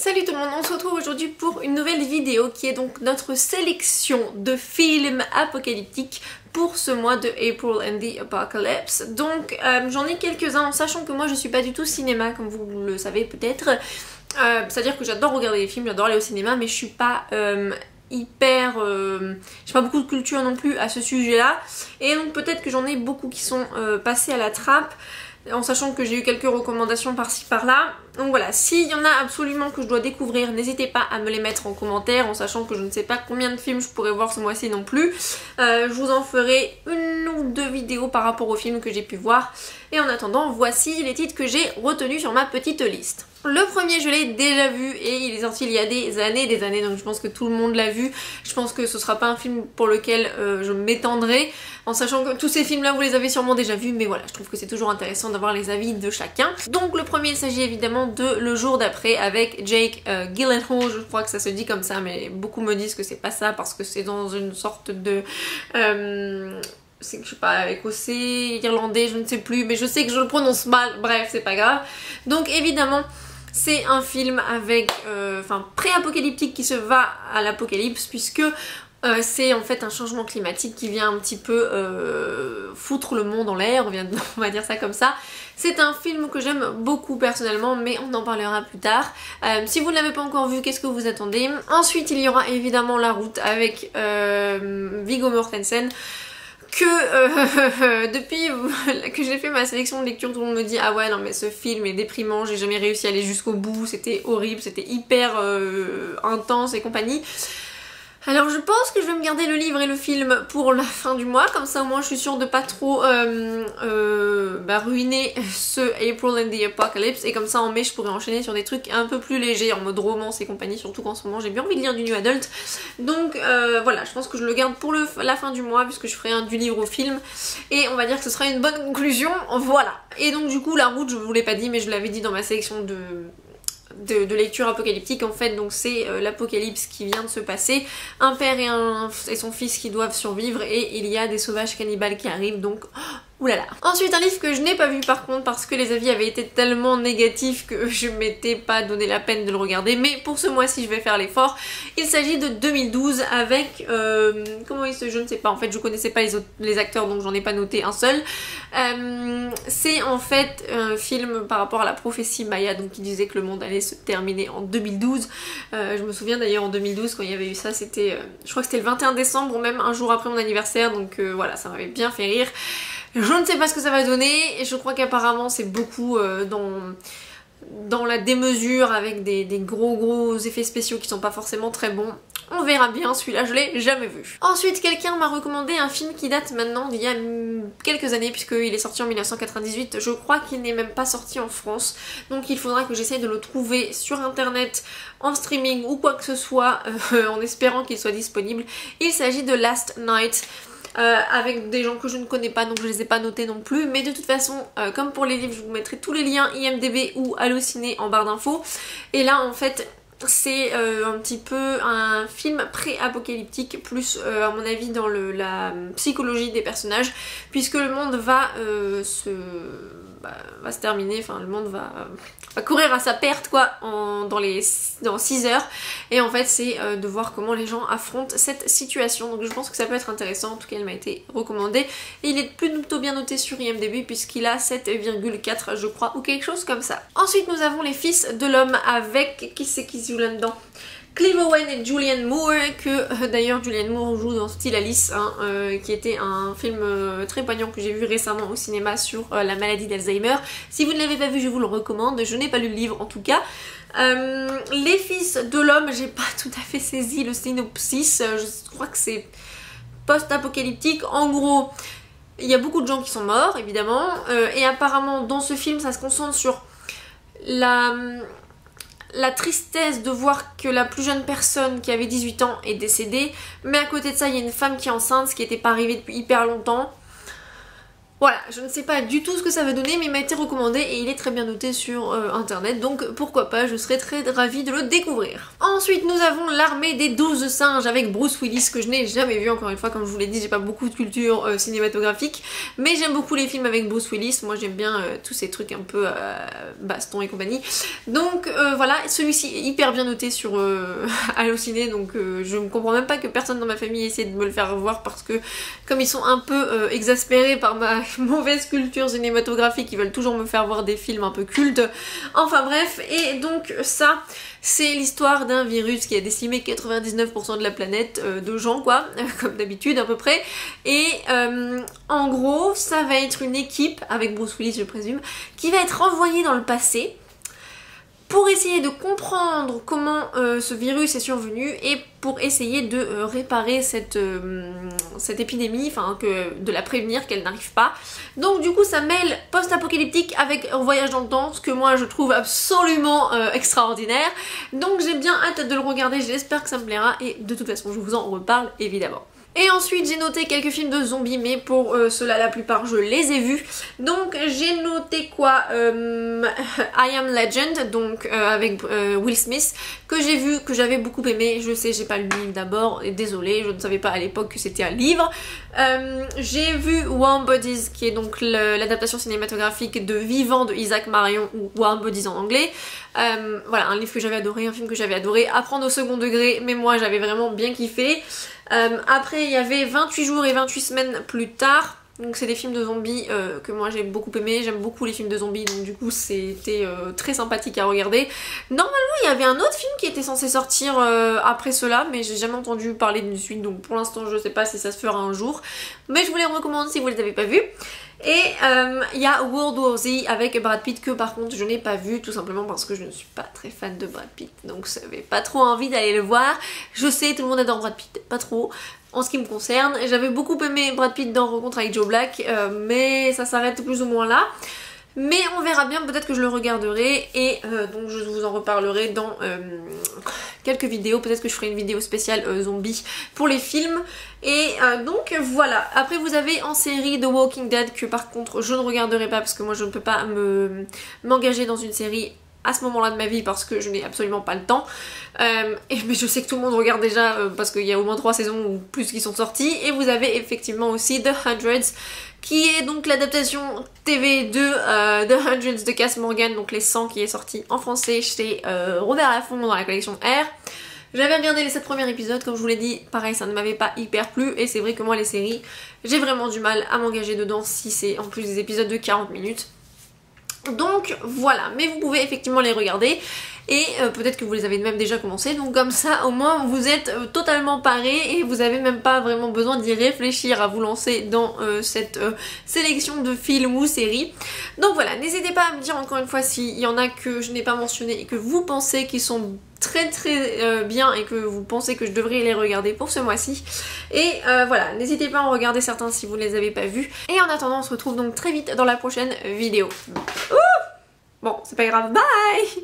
Salut tout le monde, on se retrouve aujourd'hui pour une nouvelle vidéo qui est donc notre sélection de films apocalyptiques pour ce mois de April and the Apocalypse. Donc j'en ai quelques-uns en sachant que moi je suis pas du tout cinéma comme vous le savez peut-être. C'est-à-dire que j'adore regarder des films, j'adore aller au cinéma mais je suis pas j'ai pas beaucoup de culture non plus à ce sujet là et donc peut-être que j'en ai beaucoup qui sont passés à la trappe en sachant que j'ai eu quelques recommandations par-ci par-là. Donc voilà, s'il y en a absolument que je dois découvrir, n'hésitez pas à me les mettre en commentaire en sachant que je ne sais pas combien de films je pourrais voir ce mois-ci non plus. Je vous en ferai une ou deux vidéos par rapport aux films que j'ai pu voir. Et en attendant, voici les titres que j'ai retenus sur ma petite liste. Le premier je l'ai déjà vu et il est sorti il y a des années donc je pense que tout le monde l'a vu. Je pense que ce sera pas un film pour lequel je m'étendrai en sachant que tous ces films là vous les avez sûrement déjà vus, mais voilà, je trouve que c'est toujours intéressant d'avoir les avis de chacun. Donc le premier il s'agit évidemment de Le jour d'après avec Jake Gyllenhaal, je crois que ça se dit comme ça mais beaucoup me disent que c'est pas ça parce que c'est dans une sorte de... c'est que je sais pas, écossais, irlandais, je ne sais plus, mais je sais que je le prononce mal, bref, c'est pas grave. Donc évidemment, c'est un film avec, pré-apocalyptique qui se va à l'apocalypse puisque c'est en fait un changement climatique qui vient un petit peu foutre le monde en l'air, on va dire ça comme ça. C'est un film que j'aime beaucoup personnellement, mais on en parlera plus tard. Si vous ne l'avez pas encore vu, qu'est-ce que vous attendez? Ensuite, il y aura évidemment La Route avec Viggo Mortensen. Depuis que j'ai fait ma sélection de lecture, tout le monde me dit ah ouais non mais ce film est déprimant, j'ai jamais réussi à aller jusqu'au bout, c'était horrible, c'était hyper intense et compagnie. Alors je pense que je vais me garder le livre et le film pour la fin du mois, comme ça au moins je suis sûre de pas trop ruiner ce April and the Apocalypse et comme ça en mai je pourrais enchaîner sur des trucs un peu plus légers en mode romance et compagnie, surtout qu'en ce moment j'ai bien envie de lire du new adult. Donc voilà, je pense que je le garde pour la fin du mois puisque je ferai du livre au film et on va dire que ce sera une bonne conclusion, voilà. Et donc du coup La Route, je vous l'ai pas dit mais je l'avais dit dans ma sélection de lecture apocalyptique en fait, donc c'est l'apocalypse qui vient de se passer, un père et son fils qui doivent survivre et il y a des sauvages cannibales qui arrivent donc oulala. Ensuite un livre que je n'ai pas vu par contre parce que les avis avaient été tellement négatifs que je m'étais pas donné la peine de le regarder, mais pour ce mois-ci je vais faire l'effort. Il s'agit de 2012 avec je ne sais pas, en fait je connaissais pas les acteurs donc j'en ai pas noté un seul. C'est en fait un film par rapport à la prophétie Maya, donc qui disait que le monde allait se terminer en 2012. Je me souviens d'ailleurs en 2012 quand il y avait eu ça, c'était je crois que c'était le 21 décembre ou même un jour après mon anniversaire, donc voilà, ça m'avait bien fait rire. Je ne sais pas ce que ça va donner et je crois qu'apparemment c'est beaucoup dans la démesure avec des gros effets spéciaux qui sont pas forcément très bons. On verra bien, celui-là je l'ai jamais vu. Ensuite quelqu'un m'a recommandé un film qui date maintenant d'il y a quelques années puisqu'il est sorti en 1998. Je crois qu'il n'est même pas sorti en France, donc il faudra que j'essaye de le trouver sur internet, en streaming ou quoi que ce soit en espérant qu'il soit disponible. Il s'agit de Last Night. Avec des gens que je ne connais pas donc je les ai pas notés non plus, mais de toute façon comme pour les livres je vous mettrai tous les liens IMDb ou Allociné en barre d'infos. Et là en fait c'est un petit peu un film pré-apocalyptique plus à mon avis dans la psychologie des personnages puisque le monde va se terminer, enfin le monde va courir à sa perte quoi dans 6 heures et en fait c'est de voir comment les gens affrontent cette situation, donc je pense que ça peut être intéressant. En tout cas elle m'a été recommandée et il est plutôt bien noté sur IMDb puisqu'il a 7,4 je crois ou quelque chose comme ça. Ensuite nous avons Les Fils de l'Homme avec qui joue là-dedans, Clive Owen et Julianne Moore, que d'ailleurs Julianne Moore joue dans Still Alice, qui était un film très poignant que j'ai vu récemment au cinéma sur la maladie d'Alzheimer. Si vous ne l'avez pas vu je vous le recommande, je n'ai pas lu le livre en tout cas. Les Fils de l'Homme, j'ai pas tout à fait saisi le synopsis, je crois que c'est post-apocalyptique. En gros il y a beaucoup de gens qui sont morts évidemment et apparemment dans ce film ça se concentre sur la tristesse de voir que la plus jeune personne qui avait 18 ans est décédée, mais à côté de ça il y a une femme qui est enceinte, ce qui n'était pas arrivé depuis hyper longtemps. Voilà, je ne sais pas du tout ce que ça va donner, mais il m'a été recommandé et il est très bien noté sur internet, donc pourquoi pas, je serais très ravie de le découvrir. Ensuite nous avons L'armée des 12 singes avec Bruce Willis, que je n'ai jamais vu, encore une fois, comme je vous l'ai dit, j'ai pas beaucoup de culture cinématographique, mais j'aime beaucoup les films avec Bruce Willis, moi j'aime bien tous ces trucs un peu baston et compagnie. Donc voilà, celui-ci est hyper bien noté sur Allociné, donc je ne comprends même pas que personne dans ma famille essaie de me le faire voir, parce que comme ils sont un peu exaspérés par ma mauvaise culture cinématographique, ils veulent toujours me faire voir des films un peu cultes. Enfin bref, et donc ça, c'est l'histoire d'un virus qui a décimé 99% de la planète, de gens quoi, comme d'habitude à peu près. Et en gros, ça va être une équipe, avec Bruce Willis je présume, qui va être envoyée dans le passé pour essayer de comprendre comment ce virus est survenu et pour essayer de réparer cette épidémie, enfin de la prévenir, qu'elle n'arrive pas. Donc du coup ça mêle post-apocalyptique avec un voyage dans le temps, ce que moi je trouve absolument extraordinaire. Donc j'ai bien hâte de le regarder, j'espère que ça me plaira et de toute façon je vous en reparle évidemment. Et ensuite j'ai noté quelques films de zombies, mais pour ceux-là la plupart je les ai vus. Donc j'ai noté quoi, I Am Legend, donc avec Will Smith, que j'ai vu, que j'avais beaucoup aimé. Je sais, j'ai pas lu le livre d'abord, et désolée, je ne savais pas à l'époque que c'était un livre. J'ai vu Warm Bodies, qui est donc l'adaptation cinématographique de Vivant de Isaac Marion, ou Warm Bodies en anglais. Voilà, un livre que j'avais adoré, un film que j'avais adoré, à prendre au second degré, mais moi j'avais vraiment bien kiffé. Après il y avait 28 jours et 28 semaines plus tard, donc c'est des films de zombies que moi j'ai beaucoup aimé, j'aime beaucoup les films de zombies, donc du coup c'était très sympathique à regarder. Normalement il y avait un autre film qui était censé sortir après cela, mais j'ai jamais entendu parler d'une suite, donc pour l'instant je sais pas si ça se fera un jour, mais je vous les recommande si vous les avez pas vus. Et il y a World War Z avec Brad Pitt, que par contre je n'ai pas vu, tout simplement parce que je ne suis pas très fan de Brad Pitt, donc j'avais pas trop envie d'aller le voir. Je sais, tout le monde adore Brad Pitt, pas trop en ce qui me concerne. J'avais beaucoup aimé Brad Pitt dans Rencontre avec Joe Black, mais ça s'arrête plus ou moins là. Mais on verra bien, peut-être que je le regarderai et donc je vous en reparlerai dans quelques vidéos. Peut-être que je ferai une vidéo spéciale zombie pour les films. Et donc voilà. Après vous avez en série The Walking Dead, que par contre je ne regarderai pas parce que moi je ne peux pas m'engager dans une série à ce moment-là de ma vie parce que je n'ai absolument pas le temps. Mais je sais que tout le monde regarde déjà parce qu'il y a au moins 3 saisons ou plus qui sont sorties. Et vous avez effectivement aussi The Hundreds, qui est donc l'adaptation TV de The Hundreds de Cass Morgan, donc les 100, qui est sorti en français chez Robert Laffont dans la collection R. J'avais regardé les 7 premiers épisodes, comme je vous l'ai dit, pareil ça ne m'avait pas hyper plu, et c'est vrai que moi les séries, j'ai vraiment du mal à m'engager dedans si c'est en plus des épisodes de 40 minutes. Donc voilà, mais vous pouvez effectivement les regarder et peut-être que vous les avez même déjà commencé, donc comme ça au moins vous êtes totalement parés et vous avez même pas vraiment besoin d'y réfléchir à vous lancer dans cette sélection de films ou séries. Donc voilà, n'hésitez pas à me dire encore une fois s'il y en a que je n'ai pas mentionné et que vous pensez qu'ils sont très bien et que vous pensez que je devrais les regarder pour ce mois-ci. Et voilà, n'hésitez pas à en regarder certains si vous ne les avez pas vus. Et en attendant, on se retrouve donc très vite dans la prochaine vidéo. Ouh, bon, c'est pas grave, bye!